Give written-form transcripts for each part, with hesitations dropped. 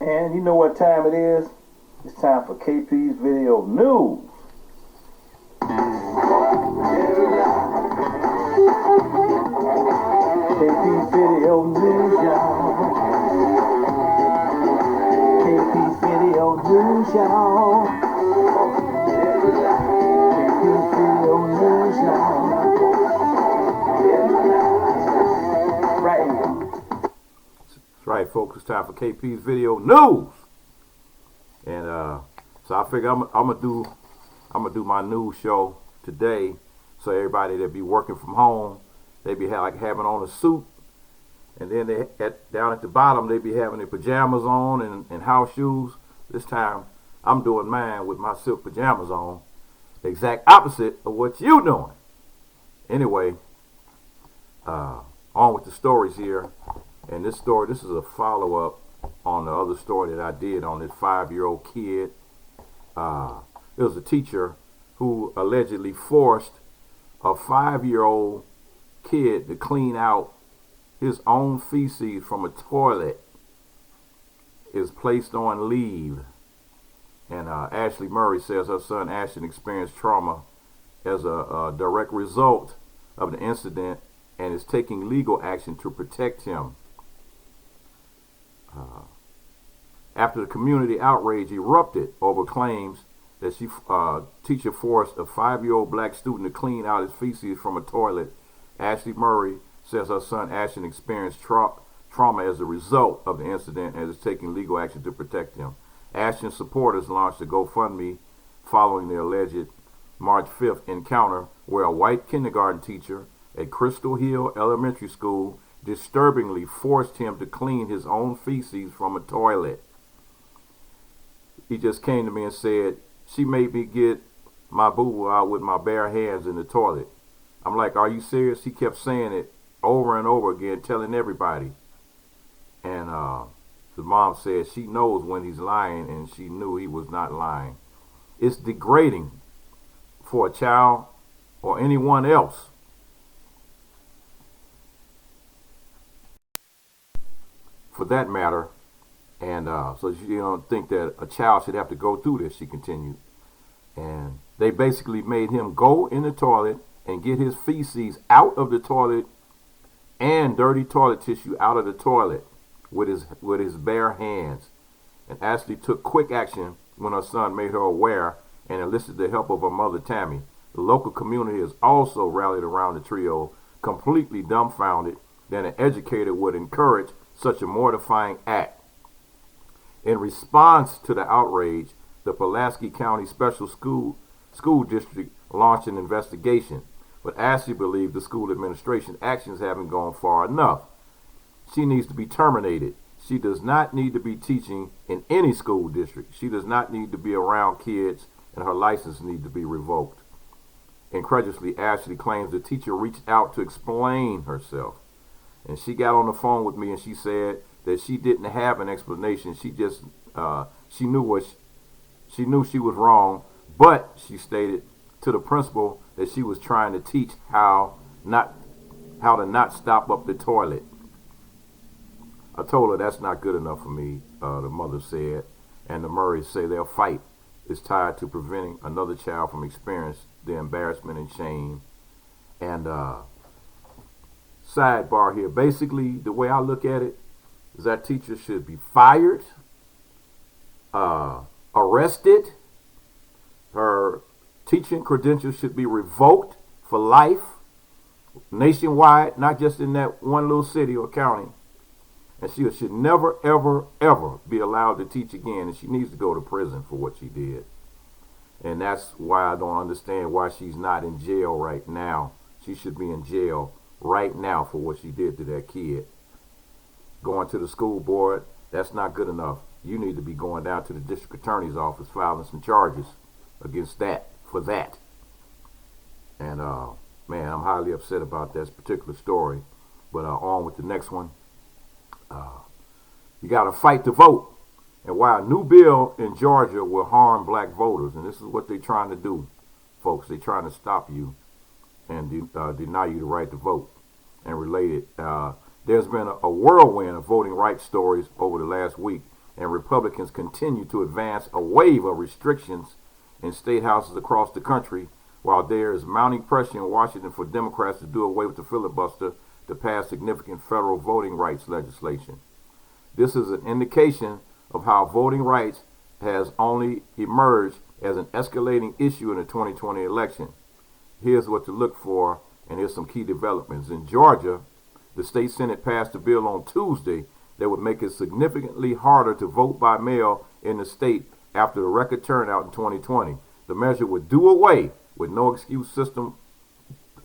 And you know what time it is? It's time for KP's Video News. KP's Video News, y'all. KP's Video News, y'all. KP's Video News, y'all. Right here. That's right, folks. It's time for KP's Video News. And so I figure I'm gonna do my news show today, so everybody that be working from home, they be having on a suit, and then down at the bottom they be having their pajamas on and house shoes. This time I'm doing mine with my silk pajamas on, the exact opposite of what you doing. Anyway, on with the stories here, and this is a follow-up on the other story that I did on this 5-year-old kid. It was a teacher who allegedly forced a 5-year-old kid to clean out his own feces from a toilet. Is placed on leave. And Ashley Murray says her son Ashton experienced trauma as a direct result of the incident and is taking legal action to protect him. After the community outrage erupted over claims that teacher forced a 5-year-old black student to clean out his feces from a toilet, Ashley Murray says her son Ashton experienced trauma as a result of the incident and is taking legal action to protect him. Ashton's supporters launched a GoFundMe following the alleged March 5th encounter where a white kindergarten teacher at Crystal Hill Elementary School disturbingly forced him to clean his own feces from a toilet. He just came to me and said, "She made me get my boo-boo out with my bare hands in the toilet." I'm like, "Are you serious?" He kept saying it over and over again, telling everybody. And the mom said she knows when he's lying, and she knew he was not lying. It's degrading for a child or anyone else for that matter. And so you don't think that a child should have to go through this, she continued. And they basically made him go in the toilet and get his feces out of the toilet and dirty toilet tissue out of the toilet with his bare hands. And Ashley took quick action when her son made her aware and enlisted the help of her mother, Tammy. The local community has also rallied around the trio, completely dumbfounded that an educator would encourage such a mortifying act. In response to the outrage, the Pulaski County Special School District launched an investigation, but Ashley believes the school administration actions haven't gone far enough. She needs to be terminated. She does not need to be teaching in any school district. She does not need to be around kids, and her license needs to be revoked. Incredulously, Ashley claims the teacher reached out to explain herself. And she got on the phone with me and she said that she didn't have an explanation. She just she knew she was wrong, but she stated to the principal that she was trying to teach how to not stop up the toilet. I told her that's not good enough for me, the mother said, and the Murrays say their fight is tied to preventing another child from experiencing the embarrassment and shame. And sidebar here, basically the way I look at it is that teacher should be fired, arrested, her teaching credentials should be revoked for life, nationwide, not just in that one little city or county. And she should never, ever, ever be allowed to teach again, and she needs to go to prison for what she did. And that's why I don't understand why she's not in jail right now. She should be in jail right now for what she did to that kid. Going to the school board, that's not good enough. You need to be going down to the district attorney's office filing some charges against for that. And man, I'm highly upset about this particular story. But on with the next one. You got to fight to vote. And why a new bill in Georgia will harm black voters. And this is what they're trying to do, folks. They're trying to stop you and deny you the right to vote. And related, there's been a whirlwind of voting rights stories over the last week. and Republicans continue to advance a wave of restrictions in state houses across the country, while there is mounting pressure in Washington for Democrats to do away with the filibuster to pass significant federal voting rights legislation. This is an indication of how voting rights has only emerged as an escalating issue in the 2020 election. Here's what to look for, and here's some key developments. In Georgia, the state Senate passed a bill on Tuesday that would make it significantly harder to vote by mail in the state after the record turnout in 2020. The measure would do away with no excuse system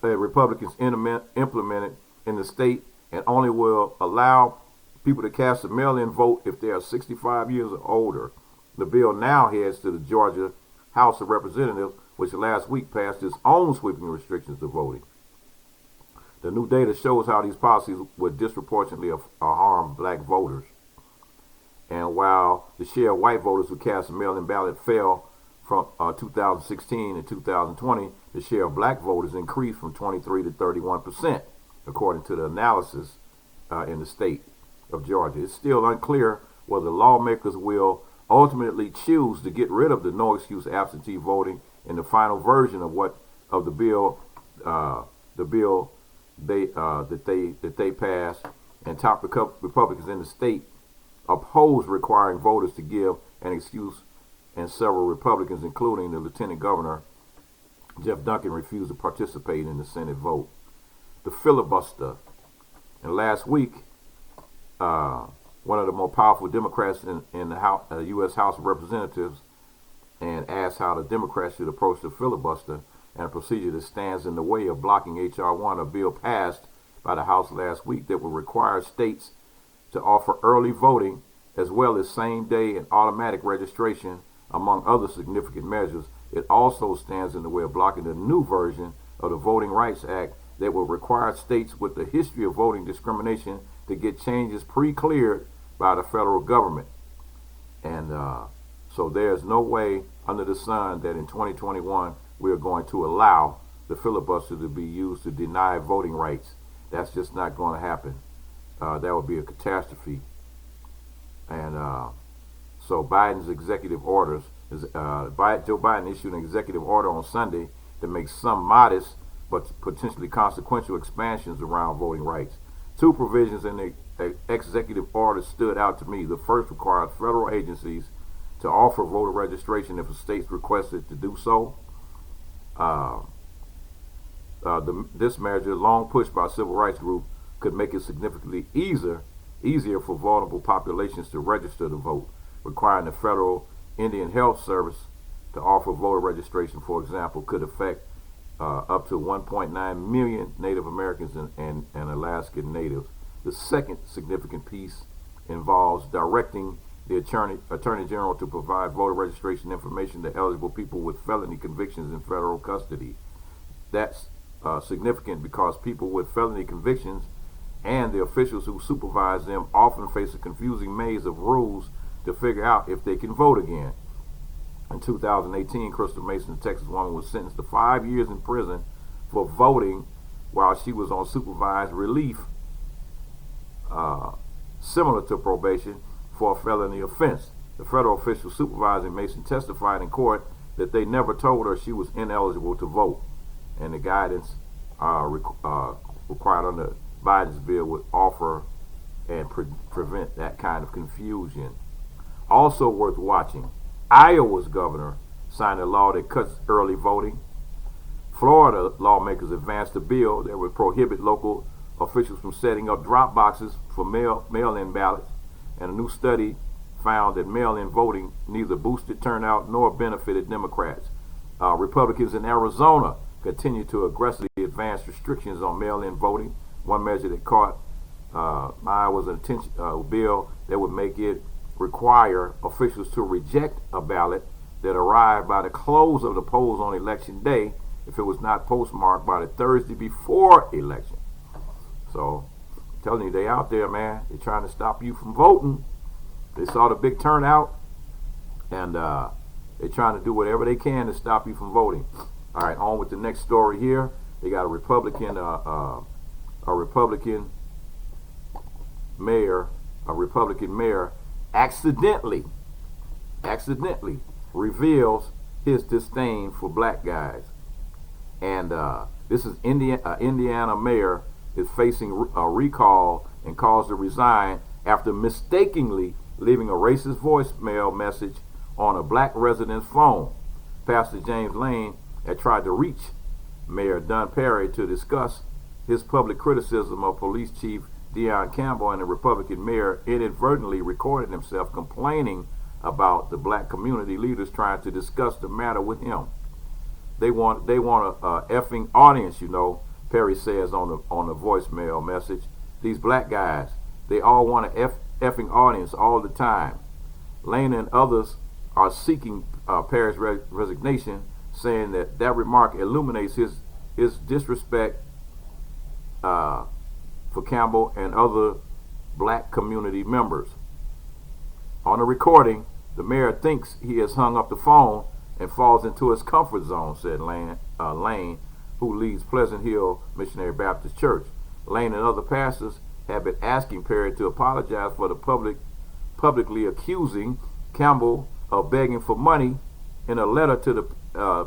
Republicans implemented in the state, and only will allow people to cast a mail-in vote if they are 65 years or older. The bill now heads to the Georgia House of Representatives, which last week passed its own sweeping restrictions to voting. The new data shows how these policies would disproportionately harm black voters. And while the share of white voters who cast a mail-in ballot fell from 2016 and 2020, the share of black voters increased from 23 to 31%, according to the analysis in the state of Georgia. It's still unclear whether lawmakers will ultimately choose to get rid of the no excuse absentee voting in the final version of the bill that they passed, and top Republicans in the state oppose requiring voters to give an excuse, and several Republicans, including the Lieutenant Governor Jeff Duncan, refused to participate in the Senate vote. The filibuster. And last week, one of the more powerful Democrats in the U.S. House of Representatives and asked how the Democrats should approach the filibuster and a procedure that stands in the way of blocking H.R. 1, a bill passed by the House last week that would require states to offer early voting as well as same-day and automatic registration, among other significant measures. It also stands in the way of blocking the new version of the Voting Rights Act that will require states with a history of voting discrimination to get changes pre-cleared by the federal government. And so there's no way under the sun that in 2021 we are going to allow the filibuster to be used to deny voting rights. That's just not going to happen. That would be a catastrophe. And so Biden's executive orders, Joe Biden issued an executive order on Sunday that makes some modest but potentially consequential expansions around voting rights. Two provisions in the executive order stood out to me. The first requires federal agencies to offer voter registration if a state requested to do so. This measure, long pushed by civil rights groups, could make it significantly easier for vulnerable populations to register to vote, requiring the Federal Indian Health Service to offer voter registration, for example, could affect up to 1.9 million Native Americans and Alaskan natives. The second significant piece involves directing the Attorney General to provide voter registration information to eligible people with felony convictions in federal custody. That's significant because people with felony convictions and the officials who supervise them often face a confusing maze of rules to figure out if they can vote again. In 2018, Crystal Mason, a Texas woman, was sentenced to 5 years in prison for voting while she was on supervised relief, similar to probation, for a felony offense. The federal official supervising Mason testified in court that they never told her she was ineligible to vote, and the guidance required under Biden's bill would offer and prevent that kind of confusion. Also worth watching, Iowa's governor signed a law that cuts early voting. Florida lawmakers advanced a bill that would prohibit local officials from setting up drop boxes for mail-in ballots, and a new study found that mail-in voting neither boosted turnout nor benefited Democrats. Republicans in Arizona continue to aggressively advance restrictions on mail-in voting. One measure that caught my eye was a bill that would make it require officials to reject a ballot that arrived by the close of the polls on election day if it was not postmarked by the Thursday before election. So, I'm telling you, they out there, man. They're trying to stop you from voting. They saw the big turnout, and they're trying to do whatever they can to stop you from voting. All right, on with the next story here. They got a Republican mayor accidentally reveals his disdain for black guys. And this is Indiana mayor is facing a recall and calls to resign after mistakenly leaving a racist voicemail message on a black resident's phone. Pastor James Lane had tried to reach Mayor Don Perry to discuss his public criticism of Police Chief Deion Campbell, and the Republican mayor inadvertently recorded himself complaining about the black community leaders trying to discuss the matter with him. They want a effing audience, you know, Perry says on the voicemail message. These black guys, they all want an effing audience all the time. Lane and others are seeking Perry's resignation, saying that remark illuminates his disrespect for Campbell and other black community members. On the recording, the mayor thinks he has hung up the phone and falls into his comfort zone, said Lane, who leads Pleasant Hill Missionary Baptist Church. Lane and other pastors have been asking Perry to apologize for the publicly accusing Campbell of begging for money in a letter to the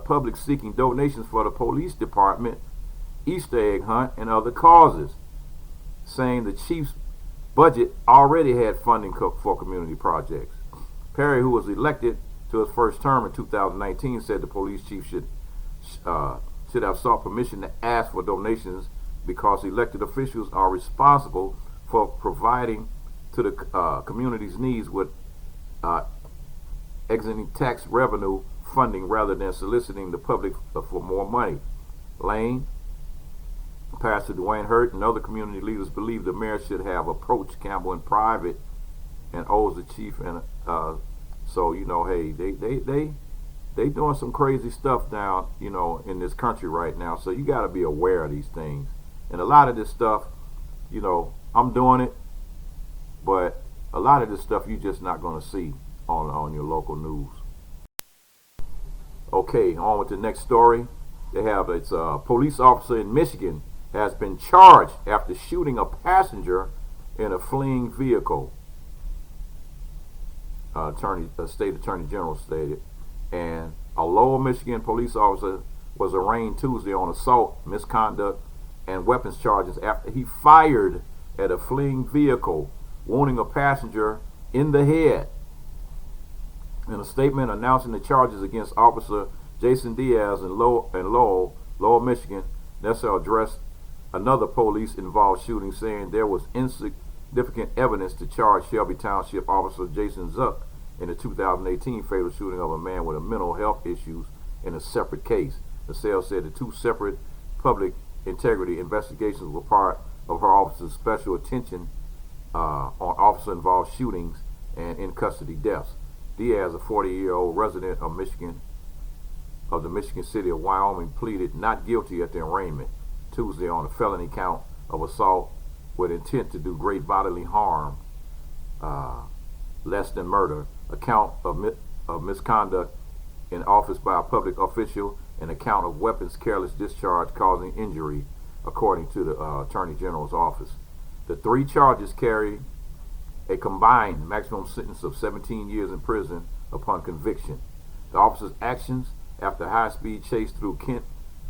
public seeking donations for the police department, Easter egg hunt, and other causes, saying the chief's budget already had funding for community projects. Perry, who was elected to his first term in 2019, said the police chief should have sought permission to ask for donations because elected officials are responsible for providing to the community's needs with exiting tax revenue funding rather than soliciting the public for more money. Lane, Pastor Dwayne Hurt, and other community leaders believe the mayor should have approached Campbell in private and owes the chief. And so, you know, hey, they doing some crazy stuff down, you know, in this country right now. So you got to be aware of these things. And a lot of this stuff, you know, I'm doing it, but a lot of this stuff you're just not going to see on your local news. Okay, on with the next story. They have it's a police officer in Michigan has been charged after shooting a passenger in a fleeing vehicle. State Attorney General stated. And a Lowell, Michigan police officer was arraigned Tuesday on assault, misconduct, and weapons charges after he fired at a fleeing vehicle, wounding a passenger in the head. In a statement announcing the charges against Officer Jason Diaz in Lowell, Michigan, Nessa addressed another police-involved shooting, saying there was insignificant evidence to charge Shelby Township Officer Jason Zuck in the 2018 fatal shooting of a man with mental health issues in a separate case. The cell said the two separate public integrity investigations were part of her office's special attention on officer-involved shootings and in-custody deaths. Diaz, a 40-year-old resident of the Michigan city of Wyoming, pleaded not guilty at the arraignment Tuesday on a felony count of assault with intent to do great bodily harm, less than murder, a count of misconduct in office by a public official, and a count of weapons careless discharge causing injury, according to the Attorney General's office. The three charges carry a combined maximum sentence of 17 years in prison upon conviction. The officer's actions after a high-speed chase through Kent,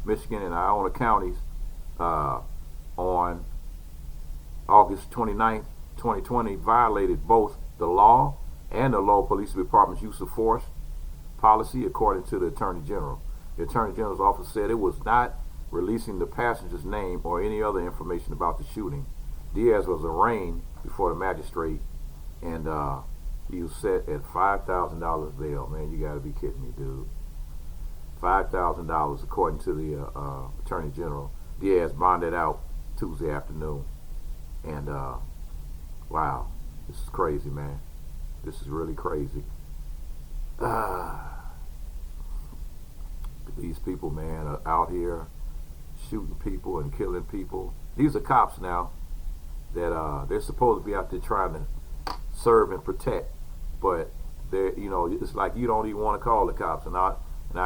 Michigan, and Iona counties on August 29, 2020 violated both the law and the Lowell Police Department's use of force policy, according to the Attorney General. The Attorney General's office said it was not releasing the passenger's name or any other information about the shooting. Diaz was arraigned before the magistrate, and he was set at $5,000 bail. Man, you got to be kidding me, dude. $5,000, according to the Attorney General. Diaz bonded out Tuesday afternoon. And, wow, this is crazy, man. This is really crazy. These people, man, are out here shooting people and killing people. These are cops now that they're supposed to be out there trying to serve and protect, but they're, you know, it's like you don't even want to call the cops. And I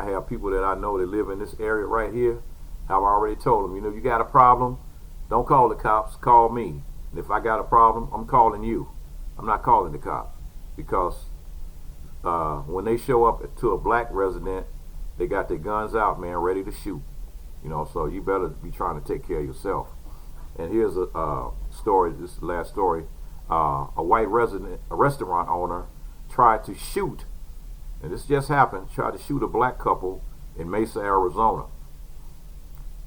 have people that I know that live in this area right here. I've already told them, you know, you got a problem, don't call the cops, call me. And if I got a problem, I'm calling you. I'm not calling the cops. because when they show up to a black resident, they got their guns out, man, ready to shoot. So you better be trying to take care of yourself. And here's a story. This is the last story. A white restaurant owner tried to shoot, and this just happened, tried to shoot a black couple in Mesa, Arizona.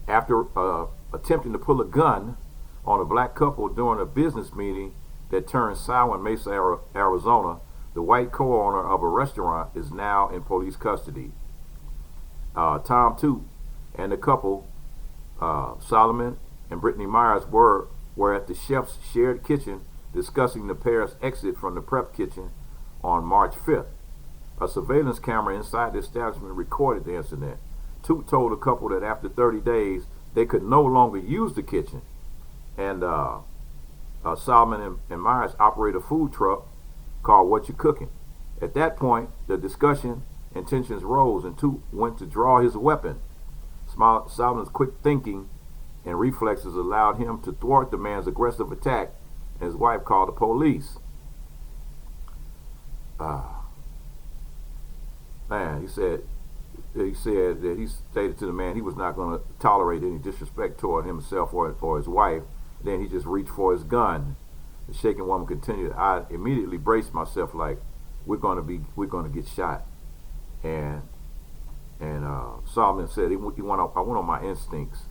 After attempting to pull a gun on a black couple during a business meeting that turned sour in Mesa, Arizona, the white co-owner of a restaurant is now in police custody. Tom Toot and the couple, Solomon and Brittany Myers, were at the chef's shared kitchen discussing the pair's exit from the prep kitchen on March 5th. A surveillance camera inside the establishment recorded the incident. Toot told the couple that after 30 days, they could no longer use the kitchen. And Solomon and Myers operate a food truck called What You Cooking. At that point, the discussion and tensions rose, and Toot went to draw his weapon. Solomon's quick thinking and reflexes allowed him to thwart the man's aggressive attack, and his wife called the police. He said that he stated to the man he was not going to tolerate any disrespect toward himself or his wife. Then he just reached for his gun. The shaking woman continued, I immediately braced myself like, we're going to get shot. And Solomon said, I went on my instincts.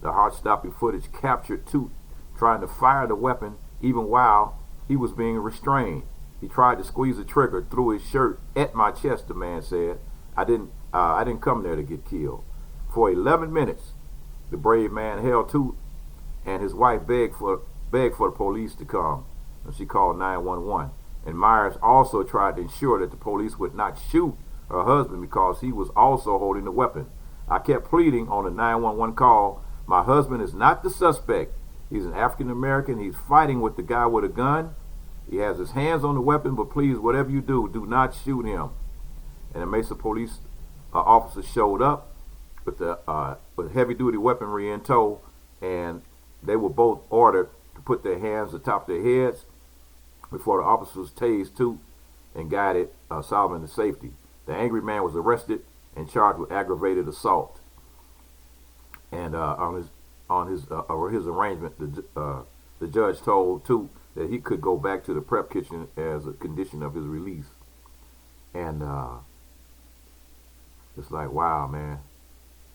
The heart-stopping footage captured Toot trying to fire the weapon even while he was being restrained. He tried to squeeze the trigger through his shirt at my chest, the man said. I didn't come there to get killed. For 11 minutes, the brave man held Toot, and his wife begged for the police to come, and she called 911. And Myers also tried to ensure that the police would not shoot her husband because he was also holding the weapon. I kept pleading on the 911 call, my husband is not the suspect. He's an African American. He's fighting with the guy with a gun. He has his hands on the weapon, but please, whatever you do, do not shoot him. And the Mesa police officer showed up with heavy-duty weaponry in tow, and they were both ordered to put their hands atop their heads before the officers tased Toot and guided Solomon to safety. The angry man was arrested and charged with aggravated assault. And on his arraignment, the judge told Toot that he could go back to the prep kitchen as a condition of his release. And it's like, wow, man,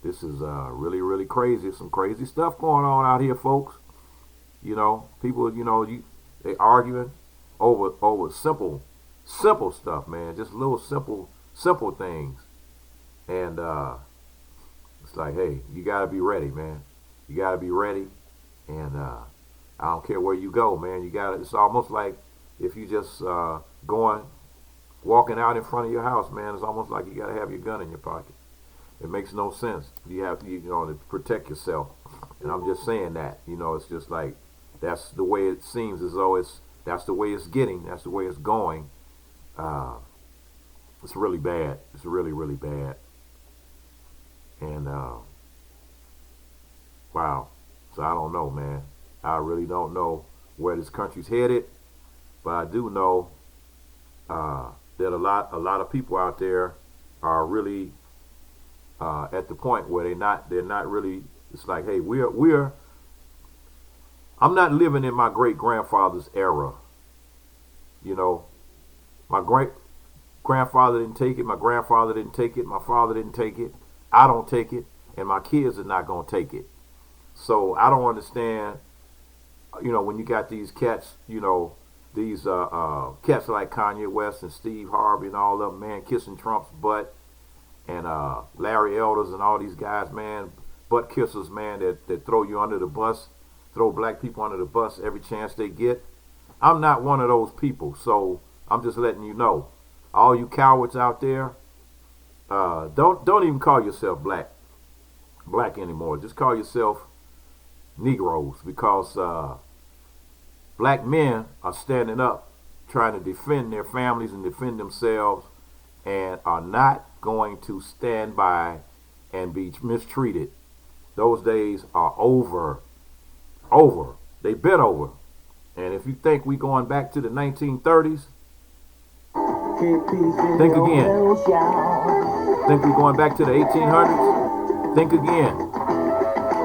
this is really, really crazy. Some crazy stuff going on out here, folks. People, they arguing over simple stuff, man. Just little simple things. And it's like, hey, you gotta be ready, man. You gotta be ready. And I don't care where you go, man. It's almost like if you just walking out in front of your house, man, it's almost like you gotta have your gun in your pocket. It makes no sense. You have to, to protect yourself. And I'm just saying that, it's just like, that's the way it seems as though that's the way it's getting. That's the way it's going. It's really bad. It's really, really bad. And, wow. So I don't know, man. I really don't know where this country's headed, but I do know that a lot of people out there are really at the point where they're not really. It's like, hey, I'm not living in my great grandfather's era. My great grandfather didn't take it. My grandfather didn't take it. My father didn't take it. I don't take it, and my kids are not gonna take it. So I don't understand. When you got these cats, these cats like Kanye West and Steve Harvey and all of them, man, kissing Trump's butt, and Larry Elders and all these guys, man, butt kissers, man, that throw you under the bus, throw black people under the bus every chance they get. I'm not one of those people, so I'm just letting you know. All you cowards out there, don't even call yourself black anymore. Just call yourself Negroes, because black men are standing up trying to defend their families and defend themselves, and are not going to stand by and be mistreated. Those days are over. They've been over. And if you think we going back to the 1930s, Think again. Think we're going back to the 1800s? Think again.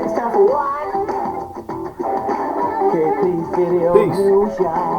It's time for what? KP's Video Peace. News, y'all.